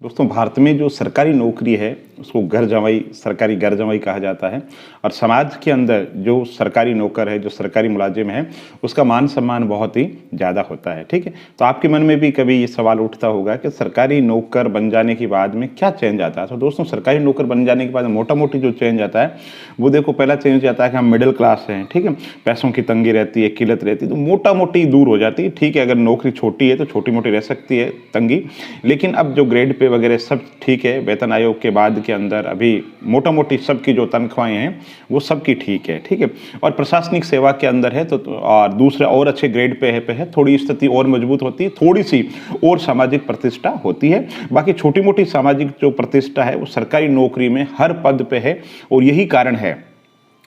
दोस्तों, भारत में जो सरकारी नौकरी है उसको घर जमाई, सरकारी घर जमाई कहा जाता है। और समाज के अंदर जो सरकारी नौकर है, जो सरकारी मुलाजिम है, उसका मान सम्मान बहुत ही ज़्यादा होता है। ठीक है, तो आपके मन में भी कभी ये सवाल उठता होगा कि सरकारी नौकर बन जाने के बाद में क्या चेंज आता है। तो दोस्तों, सरकारी नौकर बन जाने के बाद मोटा मोटी जो चेंज आता है वो देखो, पहला चेंज आता है कि हम मिडिल क्लास हैं। ठीक है, पैसों की तंगी रहती है, किल्लत रहती है, तो मोटा मोटी दूर हो जाती है। ठीक है, अगर नौकरी छोटी है तो छोटी मोटी रह सकती है तंगी, लेकिन अब जो ग्रेड पे वगैरह सब ठीक है। वेतन आयोग के बाद के अंदर अभी मोटा मोटी सबकी जो तनख्वाहें हैं वो सबकी ठीक है। ठीक है, और प्रशासनिक सेवा के अंदर है तो और दूसरे और अच्छे ग्रेड पे है थोड़ी स्थिति और मजबूत होती है, थोड़ी सी और सामाजिक प्रतिष्ठा होती है। बाकी छोटी मोटी सामाजिक जो प्रतिष्ठा है वो सरकारी नौकरी में हर पद पे है, और यही कारण है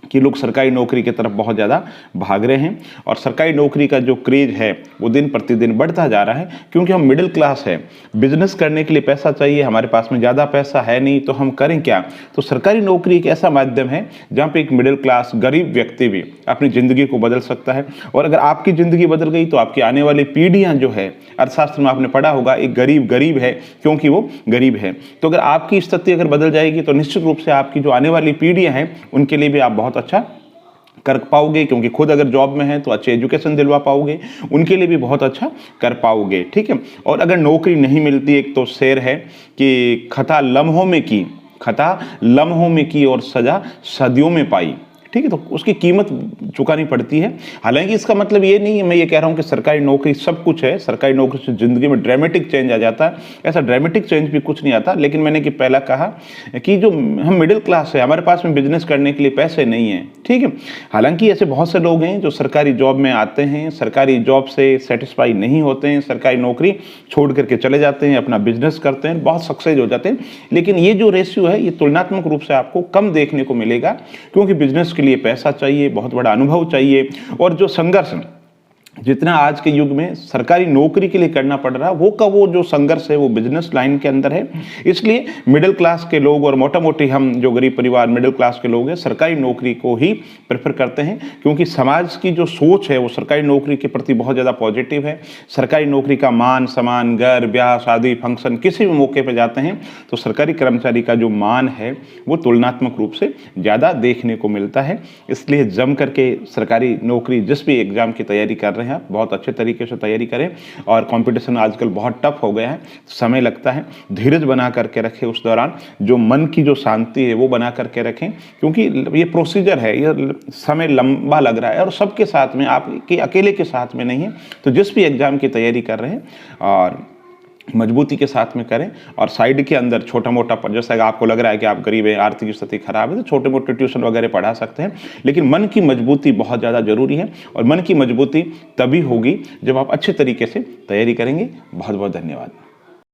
कि लोग सरकारी नौकरी की तरफ बहुत ज़्यादा भाग रहे हैं। और सरकारी नौकरी का जो क्रेज है वो दिन प्रतिदिन बढ़ता जा रहा है, क्योंकि हम मिडिल क्लास है। बिजनेस करने के लिए पैसा चाहिए, हमारे पास में ज़्यादा पैसा है नहीं, तो हम करें क्या। तो सरकारी नौकरी एक ऐसा माध्यम है जहाँ पे एक मिडिल क्लास गरीब व्यक्ति भी अपनी ज़िंदगी को बदल सकता है। और अगर आपकी ज़िंदगी बदल गई तो आपकी आने वाली पीढ़ियाँ जो है, अर्थशास्त्र में आपने पढ़ा होगा, एक गरीब है क्योंकि वो गरीब है। तो अगर आपकी स्थिति अगर बदल जाएगी तो निश्चित रूप से आपकी जो आने वाली पीढ़ियाँ हैं उनके लिए भी आप बहुत अच्छा कर पाओगे, क्योंकि खुद अगर जॉब में है तो अच्छे एजुकेशन दिलवा पाओगे, उनके लिए भी बहुत अच्छा कर पाओगे। ठीक है, और अगर नौकरी नहीं मिलती, एक तो शेर है कि खता लम्हों में की और सजा सदियों में पाई। ठीक है, तो उसकी कीमत चुकानी पड़ती है। हालांकि इसका मतलब ये नहीं है, मैं ये कह रहा हूँ कि सरकारी नौकरी सब कुछ है, सरकारी नौकरी से ज़िंदगी में ड्रामेटिक चेंज आ जाता है, ऐसा ड्रामेटिक चेंज भी कुछ नहीं आता। लेकिन मैंने कि पहला कहा कि जो हम मिडिल क्लास है, हमारे पास में बिजनेस करने के लिए पैसे नहीं हैं। ठीक है, हालांकि ऐसे बहुत से लोग हैं जो सरकारी जॉब में आते हैं, सरकारी जॉब से सेटिस्फाई नहीं होते हैं, सरकारी नौकरी छोड़ करके चले जाते हैं, अपना बिजनेस करते हैं, बहुत सक्सेस हो जाते हैं। लेकिन ये जो रेशियो है ये तुलनात्मक रूप से आपको कम देखने को मिलेगा, क्योंकि बिजनेस के लिए पैसा चाहिए, बहुत बड़ा अनुभव चाहिए, और जो संघर्ष जितना आज के युग में सरकारी नौकरी के लिए करना पड़ रहा है वो जो संघर्ष है वो बिजनेस लाइन के अंदर है। इसलिए मिडिल क्लास के लोग और मोटा मोटी हम जो गरीब परिवार मिडिल क्लास के लोग हैं सरकारी नौकरी को ही प्रेफर करते हैं, क्योंकि समाज की जो सोच है वो सरकारी नौकरी के प्रति बहुत ज़्यादा पॉजिटिव है। सरकारी नौकरी का मान सम्मान, घर ब्याह शादी फंक्शन किसी भी मौके पर जाते हैं तो सरकारी कर्मचारी का जो मान है वो तुलनात्मक रूप से ज़्यादा देखने को मिलता है। इसलिए जम करके सरकारी नौकरी जिस भी एग्जाम की तैयारी कर रहे हैं आप बहुत अच्छे तरीके से तैयारी करें। और कंपटीशन आजकल बहुत टफ हो गया है, समय लगता है, धीरज बना करके रखें। उस दौरान जो मन की जो शांति है वो बना करके रखें, क्योंकि ये प्रोसीजर है, ये समय लंबा लग रहा है और सबके साथ में, आपके अकेले के साथ में नहीं है। तो जिस भी एग्जाम की तैयारी कर रहे हैं और मजबूती के साथ में करें। और साइड के अंदर छोटा मोटा, जैसा आपको लग रहा है कि आप गरीब हैं, आर्थिक स्थिति खराब है, तो छोटे मोटे ट्यूशन वगैरह पढ़ा सकते हैं। लेकिन मन की मजबूती बहुत ज़्यादा जरूरी है, और मन की मजबूती तभी होगी जब आप अच्छे तरीके से तैयारी करेंगे। बहुत बहुत धन्यवाद।